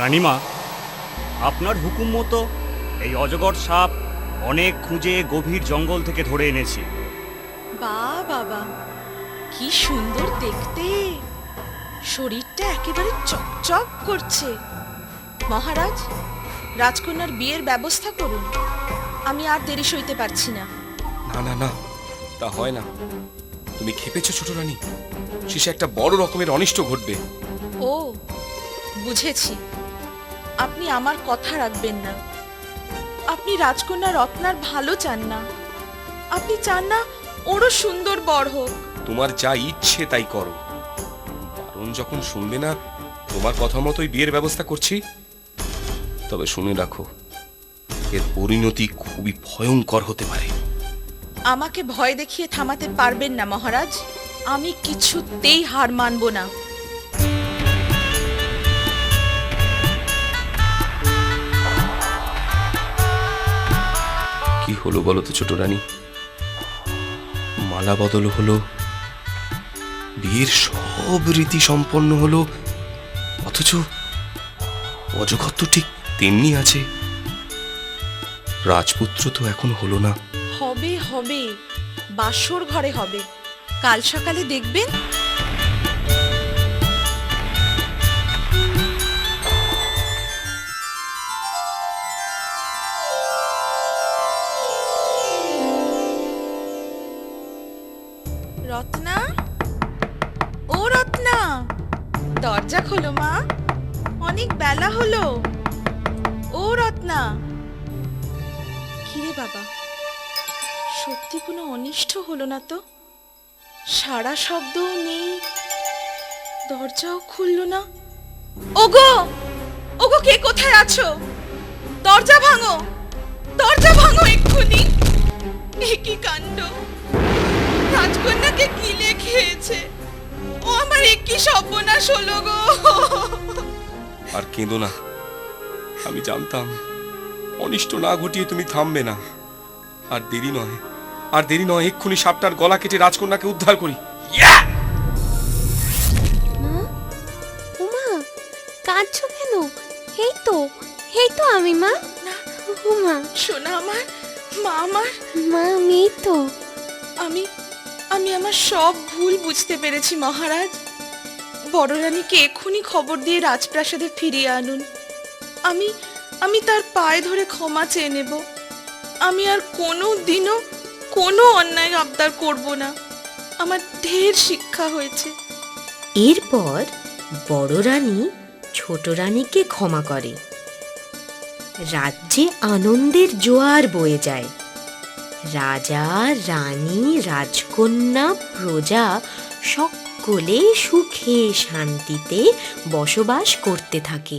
রানীমা, আপনার হুকুম মতো এই অজগর সাপ অনেক খুঁজে গভীর জঙ্গল থেকে ধরে এনেছি। বাহ বাবা, কি সুন্দর দেখতে! শরীরটা একেবারে চকচক করছে। মহারাজ, রাজকন্যার বিয়ের ব্যবস্থা করুন। আমি আর দেরি সইতে পারছি না। না না না, তা হয় না। তুমি খেপেছো ছোট রানী, শেষে একটা বড় রকমের অনিষ্ট ঘটবে। ও, বুঝেছি। আপনি আমার কথা রাখবেন না। আপনি রাজকন্যা রত্নার ভালো চান না। আপনি চান না ওরও সুন্দর বর হোক। তোমার যা ইচ্ছে তাই করো, কারণ যখন শুনবে না তোমার কথা মতোই বিয়ের ব্যবস্থা করছি। তবে শুনে রাখো, এর পরিণতি খুবই ভয়ঙ্কর হতে পারে। আমাকে ভয় দেখিয়ে থামাতে পারবেন না মহারাজ। আমি কিছুতেই হার মানব না। কি হলো বলো তো ছোট রানী? মালা বদল হলো, বিয়ের সব রীতি সম্পন্ন হলো, অথচ অজগর তো ঠিক তেমনি আছে। রাজপুত্র তো এখন হলো না। হবে হবে, বাসর ঘরে হবে। কাল সকালে দেখবেন। রত্না, ও রত্না, দরজা খোলো মা, অনেক বেলা হলো। ও রত্না। কিরে বাবা, সত্যি কোনো অনিষ্ট হলো না তো? সারা শব্দও নেই, দরজাও খুললো না। ওগো, ওগো, কে কোথায় আছো? দরজা ভাঙো, দরজা ভাঙো এক্ষুনি। এ কি কাণ্ড! রাজকন্যাকে গিলে খেয়েছে। ও আমার একই সর্বনাশ হলো গো। আর কেঁদো না, আমি জানতাম অনিষ্ট না ঘটিয়ে তুমি থামবে না। আর দেরি নয়, আর দেরি নয়, এক্ষুনি সাপটার গলা কেটে রাজকন্যাকে উদ্ধার করি। উমা, কাঁদছো কেন? এই তো, এই তো আমি মা। উমা, শোনা আমার, মা আমার। মা আমি তো। আমি আমি আমার সব ভুল বুঝতে পেরেছি মহারাজ। বড় রানীকে এক্ষুনি খবর দিয়ে রাজপ্রাসাদে ফিরিয়ে আনুন। আমি তার পায়ে ধরে ক্ষমা চেয়ে নেব। আমি আর কোনো দিনও কোনো অন্যায় আবদার করব না। আমার ঢের শিক্ষা হয়েছে। এরপর বড় রানী ছোট রানীকে ক্ষমা করে। রাজ্যে আনন্দের জোয়ার বয়ে যায়। রাজা, রানী, রাজকন্যা, প্রজা সকলে সুখে শান্তিতে বসবাস করতে থাকে।